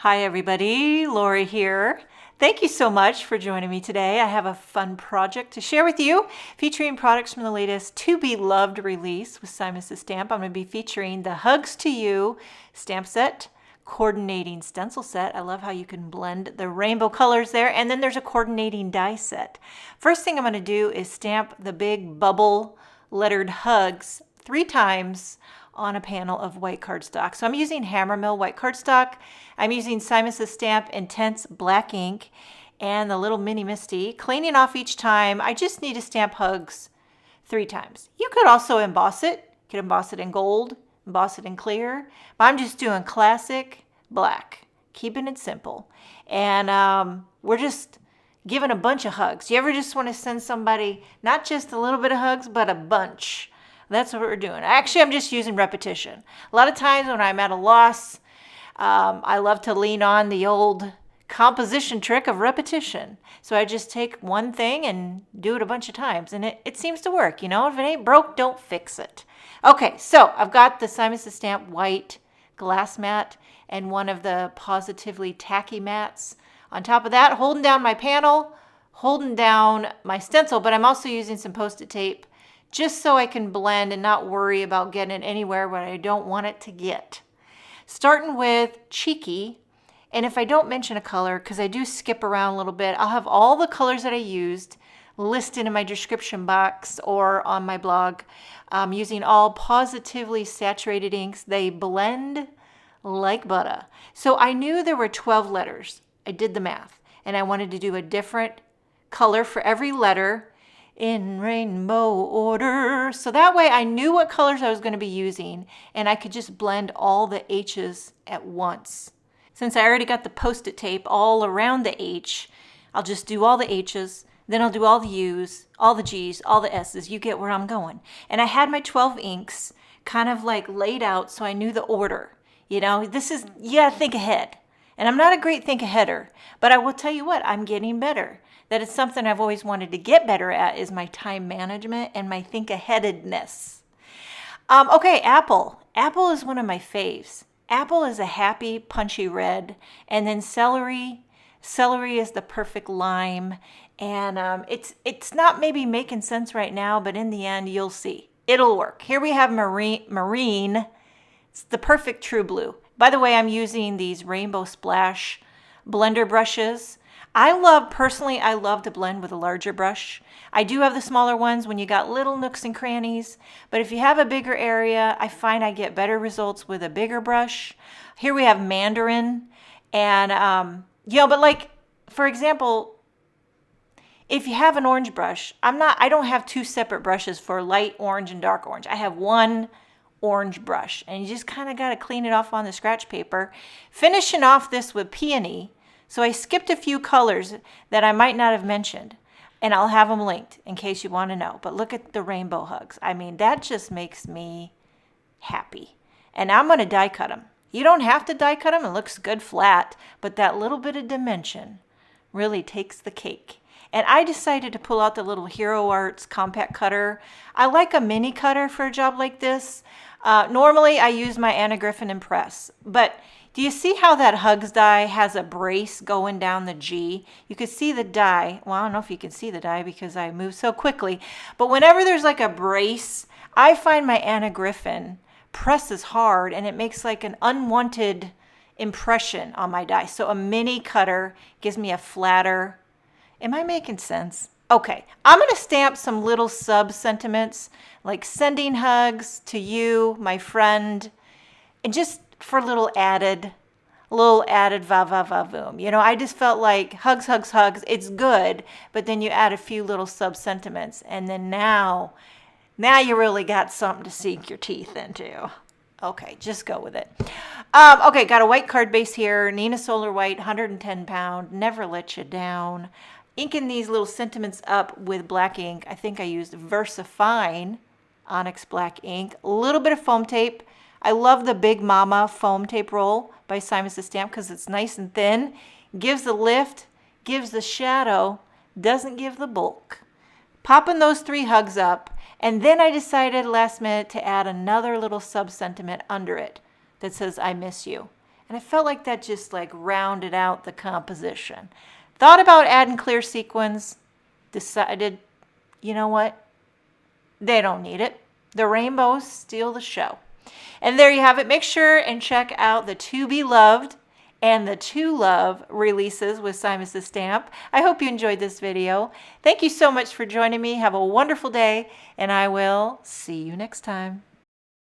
Hi everybody, Lori here. Thank you so much for joining me today. I have a fun project to share with you featuring products from the latest To Be Loved release with Simon's Stamp. I'm going to be featuring the Hugs to You stamp set, coordinating stencil set. I love how you can blend the rainbow colors there. And then there's a coordinating die set. First thing I'm going to do is stamp the big bubble lettered hugs 3 times on a panel of white cardstock. So I'm using Hammermill white cardstock. I'm using Simon's Stamp Intense Black ink and the little mini Misty. Cleaning off each time. I just need to stamp hugs 3 times. You could also emboss it. You could emboss it in gold, emboss it in clear. But I'm just doing classic black, keeping it simple. And we're just giving a bunch of hugs. You ever just want to send somebody not just a little bit of hugs, but a bunch? That's what we're doing. Actually, I'm just using repetition. A lot of times when I'm at a loss, I love to lean on the old composition trick of repetition. So I just take one thing and do it a bunch of times. And it seems to work. You know, if it ain't broke, don't fix it. Okay, so I've got the Simon's Stamp white glass mat and one of the Pawsitively tacky mats. On top of that, holding down my panel, holding down my stencil, but I'm also using some Post-it tape just so I can blend and not worry about getting it anywhere where I don't want it to get. Starting with Cheeky, and if I don't mention a color, because I do skip around a little bit, I'll have all the colors that I used listed in my description box or on my blog. I'm using all Pawsitively saturated inks. They blend like butter. So I knew there were 12 letters. I did the math, and I wanted to do a different color for every letter in rainbow order. So that way I knew what colors I was going to be using and I could just blend all the H's at once. Since I already got the Post-it tape all around the H, I'll just do all the H's, then I'll do all the U's, all the G's, all the S's. You get where I'm going. And I had my 12 inks kind of like laid out so I knew the order. You know, you gotta think ahead. And I'm not a great think-aheader, but I will tell you what, I'm getting better. That is something I've always wanted to get better at, is my time management and my think-aheadedness. Okay, apple. Apple is one of my faves. Apple is a happy, punchy red. And then celery. Celery is the perfect lime. And it's not maybe making sense right now, but in the end, you'll see. It'll work. Here we have marine. It's the perfect true blue. By the way, I'm using these Rainbow Splash blender brushes. I love to blend with a larger brush. I do have the smaller ones when you got little nooks and crannies, but if you have a bigger area, I find I get better results with a bigger brush. Here we have Mandarin, and but like, for example, if you have an orange brush, I don't have 2 separate brushes for light orange and dark orange. I have one orange brush, and you just kind of got to clean it off on the scratch paper. Finishing off this with Peony. So I skipped a few colors that I might not have mentioned, and I'll have them linked in case you want to know. But look at the rainbow hugs. I mean, that just makes me happy. And I'm going to die cut them. You don't have to die cut them. It looks good flat, but that little bit of dimension really takes the cake. And I decided to pull out the little Hero Arts compact cutter. I like a mini cutter for a job like this. Normally I use my Anna Griffin Impress, but do you see how that hugs die has a brace going down the G? You can see the die. Well, I don't know if you can see the die because I move so quickly. But whenever there's like a brace, I find my Anna Griffin presses hard and it makes like an unwanted impression on my die. So a mini cutter gives me a flatter. Am I making sense? Okay, I'm going to stamp some little sub-sentiments like sending hugs to you, my friend, and just for a little added va-va-va-voom. You know, I just felt like hugs, hugs, hugs. It's good, but then you add a few little sub-sentiments, and then now you really got something to sink your teeth into. Okay, just go with it. Okay, got a white card base here. Nina Solar White, 110 pound. Never let you down. Inking these little sentiments up with black ink. I think I used VersaFine Onyx Black ink. A little bit of foam tape. I love the Big Mama foam tape roll by Simon's Stamp because it's nice and thin, gives the lift, gives the shadow, doesn't give the bulk. Popping those 3 hugs up, and then I decided last minute to add another little sub-sentiment under it that says, I miss you. And I felt like that just like rounded out the composition. Thought about adding clear sequins, decided, you know what? They don't need it. The rainbows steal the show. And there you have it. Make sure and check out the To Be Loved and the To Love releases with Simus' stamp. I hope you enjoyed this video. Thank you so much for joining me. Have a wonderful day, and I will see you next time.